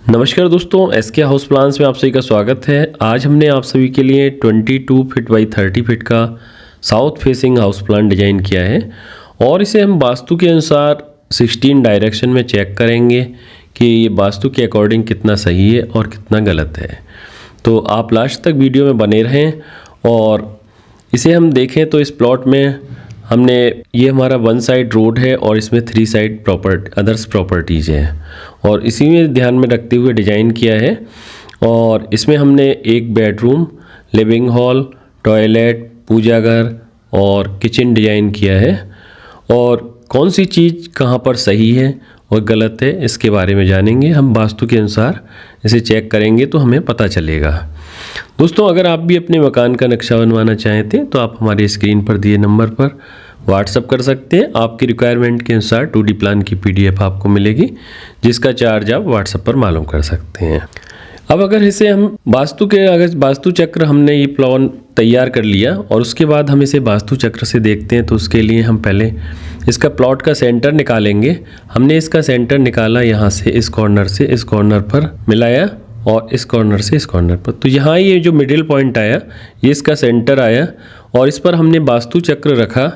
नमस्कार दोस्तों, SK house plans में आप सभी का स्वागत है। आज हमने आप सभी के लिए 22 फीट बाई 30 फीट का south facing house plan design किया है और इसे हम वास्तु के अनुसार 16 डायरेक्शन में चेक करेंगे कि ये वास्तु के अकॉर्डिंग कितना सही है और कितना गलत है। तो आप लास्ट तक वीडियो में बने रहें और इसे हम देखें तो इस प्लॉट में हमने ये हमारा 1 साइड रोड है और इसमें 3 साइड अदर्स प्रॉपर्टीज़ हैं और इसी में ध्यान में रखते हुए डिज़ाइन किया है। और इसमें हमने एक बेडरूम, लिविंग हॉल, टॉयलेट, पूजा घर और किचन डिज़ाइन किया है। और कौन सी चीज़ कहाँ पर सही है और गलत है इसके बारे में जानेंगे। हम वास्तु के अनुसार इसे चेक करेंगे तो हमें पता चलेगा। दोस्तों, अगर आप भी अपने मकान का नक्शा बनवाना चाहते हैं तो आप हमारे स्क्रीन पर दिए नंबर पर व्हाट्सअप कर सकते हैं। आपकी रिक्वायरमेंट के अनुसार 2D प्लान की PDF आपको मिलेगी, जिसका चार्ज आप व्हाट्सएप पर मालूम कर सकते हैं। अब अगर इसे हम अगर वास्तु चक्र हमने ये प्लान तैयार कर लिया और उसके बाद हम इसे वास्तु चक्र से देखते हैं तो उसके लिए हम पहले इसका प्लॉट का सेंटर निकालेंगे। हमने इसका सेंटर निकाला, यहाँ से इस कॉर्नर पर मिलाया और इस कॉर्नर से इस कॉर्नर पर। तो यहाँ ये जो मिडिल पॉइंट आया ये इसका सेंटर आया और इस पर हमने वास्तु चक्र रखा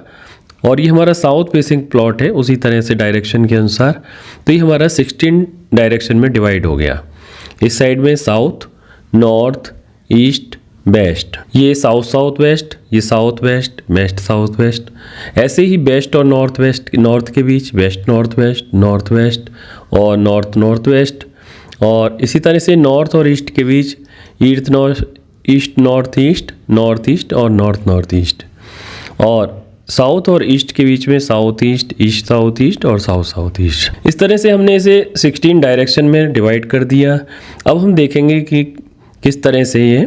और ये हमारा साउथ फेसिंग प्लॉट है उसी तरह से डायरेक्शन के अनुसार। तो ये हमारा 16 डायरेक्शन में डिवाइड हो गया। इस साइड में साउथ, नॉर्थ, ईस्ट, वेस्ट, ये साउथ साउथ वेस्ट, ये south west, west south west. ऐसे ही वेस्ट और नॉर्थ वेस्ट, नॉर्थ के बीच west north west, north west और नॉर्थ नॉर्थ वेस्ट। और इसी तरह से नॉर्थ और ईस्ट के बीच east north east, north east और नॉर्थ नॉर्थ ईस्ट। और साउथ और ईस्ट के बीच में south east, east south east और साउथ साउथ ईस्ट। इस तरह से हमने इसे 16 डायरेक्शन में डिवाइड कर दिया। अब हम देखेंगे कि किस तरह से ये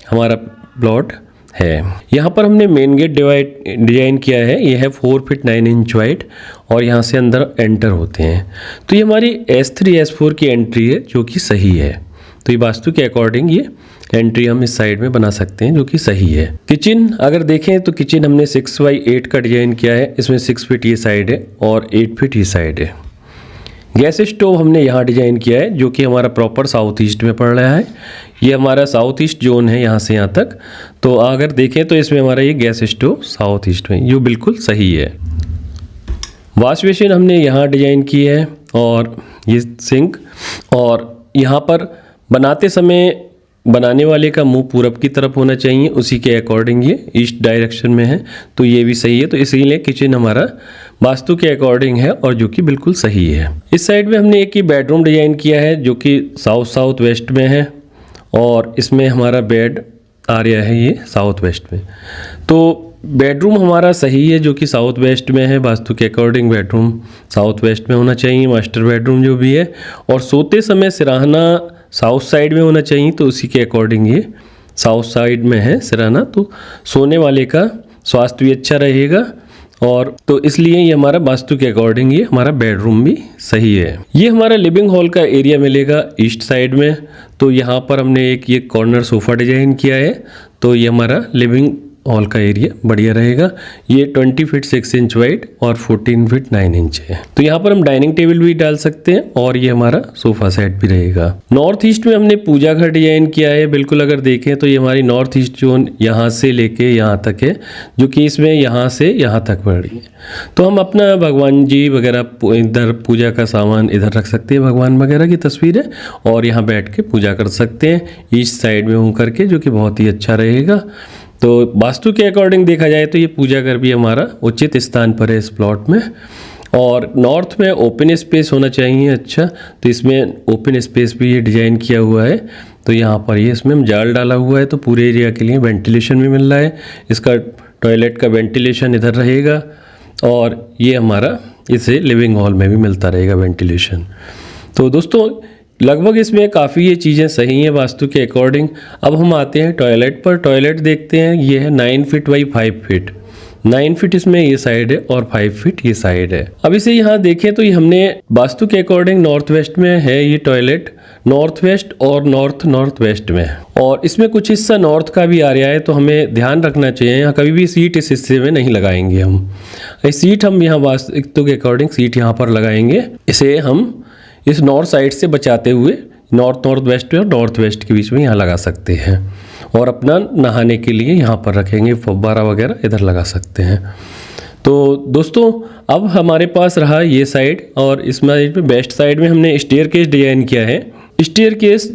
हमारा प्लॉट है। यहाँ पर हमने मेन गेट डिजाइन किया है। ये है 4 फीट 9 इंच वाइड और यहाँ से अंदर एंटर होते हैं। तो ये हमारी S3 S4 की एंट्री है जो कि सही है। तो ये वास्तु के अकॉर्डिंग ये एंट्री हम इस साइड में बना सकते हैं जो कि सही है। किचन अगर देखें तो किचन हमने 6x8 का डिजाइन किया है। इसमें 6 फीट ये साइड है और 8 फीट ये साइड है। गैस स्टोव हमने यहाँ डिजाइन किया है जो कि हमारा प्रॉपर साउथ ईस्ट में पड़ रहा है। ये हमारा साउथ ईस्ट जोन है यहाँ से यहाँ तक। तो अगर देखें तो इसमें हमारा ये गैस स्टोव साउथ ईस्ट में ये बिल्कुल सही है। वॉश बेसिन हमने यहाँ डिजाइन की है और ये सिंक। और यहाँ पर बनाते समय बनाने वाले का मुंह पूरब की तरफ होना चाहिए, उसी के अकॉर्डिंग ये ईस्ट डायरेक्शन में है तो ये भी सही है। तो इसीलिए किचन हमारा वास्तु के अकॉर्डिंग है और जो कि बिल्कुल सही है। इस साइड में हमने एक ही बेडरूम डिजाइन किया है जो कि साउथ साउथ वेस्ट में है और इसमें हमारा बेड आ रहा है ये साउथ वेस्ट में। तो बेडरूम हमारा सही है जो कि साउथ वेस्ट में है। वास्तु के अकॉर्डिंग बेडरूम साउथ वेस्ट में होना चाहिए, मास्टर बेडरूम जो भी है। और सोते समय सिराहना साउथ साइड में होना चाहिए तो उसी के अकॉर्डिंग ये साउथ साइड में है सिराहना। तो सोने वाले का स्वास्थ्य भी अच्छा रहेगा और तो इसलिए ये हमारा वास्तु के अकॉर्डिंग ये हमारा बेडरूम भी सही है। ये हमारा लिविंग हॉल का एरिया मिलेगा ईस्ट साइड में। तो यहाँ पर हमने एक ये कॉर्नर सोफ़ा डिजाइन किया है तो ये हमारा लिविंग हॉल का एरिया बढ़िया रहेगा। ये 20 फीट 6 इंच वाइड और 14 फीट 9 इंच है। तो यहाँ पर हम डाइनिंग टेबल भी डाल सकते हैं और ये हमारा सोफा सेट भी रहेगा। नॉर्थ ईस्ट में हमने पूजा घर डिजाइन किया है। बिल्कुल अगर देखें तो ये हमारी नॉर्थ ईस्ट जोन यहाँ से लेके यहाँ तक है जो कि इसमें यहाँ से यहाँ तक बढ़ रही है। तो हम अपना भगवान जी वगैरह इधर पूजा का सामान इधर रख सकते हैं, भगवान वगैरह की तस्वीरें, और यहाँ बैठ के पूजा कर सकते हैं ईस्ट साइड में हो करके, जो कि बहुत ही अच्छा रहेगा। तो वास्तु के अकॉर्डिंग देखा जाए तो ये पूजा घर भी हमारा उचित स्थान पर है इस प्लॉट में। और नॉर्थ में ओपन स्पेस होना चाहिए अच्छा, तो इसमें ओपन स्पेस भी ये डिज़ाइन किया हुआ है। तो यहाँ पर ये इसमें जाल डाला हुआ है तो पूरे एरिया के लिए वेंटिलेशन भी मिल रहा है। इसका टॉयलेट का वेंटिलेशन इधर रहेगा और ये हमारा इसे लिविंग हॉल में भी मिलता रहेगा वेंटिलेशन। तो दोस्तों लगभग इसमें काफ़ी ये चीज़ें सही हैं वास्तु के अकॉर्डिंग। अब हम आते हैं टॉयलेट पर। टॉयलेट देखते हैं, ये है 9 फीट बाई 5 फीट। 9 फीट इसमें ये साइड है और 5 फीट ये साइड है। अब इसे यहाँ देखें तो ये हमने वास्तु के अकॉर्डिंग नॉर्थ वेस्ट में है ये टॉयलेट, नॉर्थ वेस्ट और नॉर्थ वेस्ट में। और इसमें कुछ हिस्सा नॉर्थ का भी आ रहा है तो हमें ध्यान रखना चाहिए। यहाँ कभी भी सीट इस हिस्से में नहीं लगाएंगे हम। सीट हम यहाँ वास्तु के अकॉर्डिंग सीट यहाँ पर लगाएंगे। इसे हम इस नॉर्थ साइड से बचाते हुए नॉर्थ वेस्ट और नॉर्थ वेस्ट के बीच में यहाँ लगा सकते हैं। और अपना नहाने के लिए यहाँ पर रखेंगे, फव्वारा वगैरह इधर लगा सकते हैं। तो दोस्तों अब हमारे पास रहा ये साइड, और इसमें वेस्ट साइड में हमने स्टेयरकेस डिजाइन किया है। स्टेयरकेस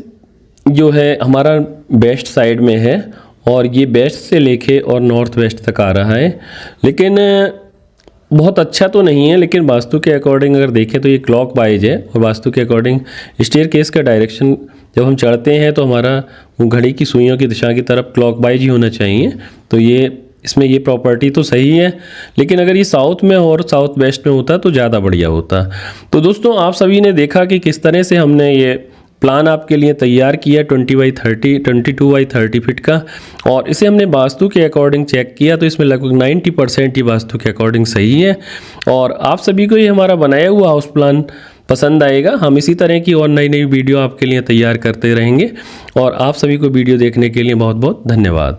जो है हमारा वेस्ट साइड में है और ये वेस्ट से लेके और नॉर्थ वेस्ट तक आ रहा है, लेकिन बहुत अच्छा तो नहीं है, लेकिन वास्तु के अकॉर्डिंग अगर देखें तो ये क्लॉक वाइज है। और वास्तु के अकॉर्डिंग स्टेयरकेस का डायरेक्शन जब हम चढ़ते हैं तो हमारा वो घड़ी की सुइयों की दिशा की तरफ क्लॉक वाइज ही होना चाहिए। तो ये इसमें ये प्रॉपर्टी तो सही है, लेकिन अगर ये साउथ में और साउथ वेस्ट में होता तो ज़्यादा बढ़िया होता। तो दोस्तों आप सभी ने देखा कि किस तरह से हमने ये प्लान आपके लिए तैयार किया 22 बाई 30 फीट का, और इसे हमने वास्तु के अकॉर्डिंग चेक किया तो इसमें लगभग 90% ही वास्तु के अकॉर्डिंग सही है। और आप सभी को ये हमारा बनाया हुआ हाउस प्लान पसंद आएगा। हम इसी तरह की और नई नई वीडियो आपके लिए तैयार करते रहेंगे, और आप सभी को वीडियो देखने के लिए बहुत बहुत धन्यवाद।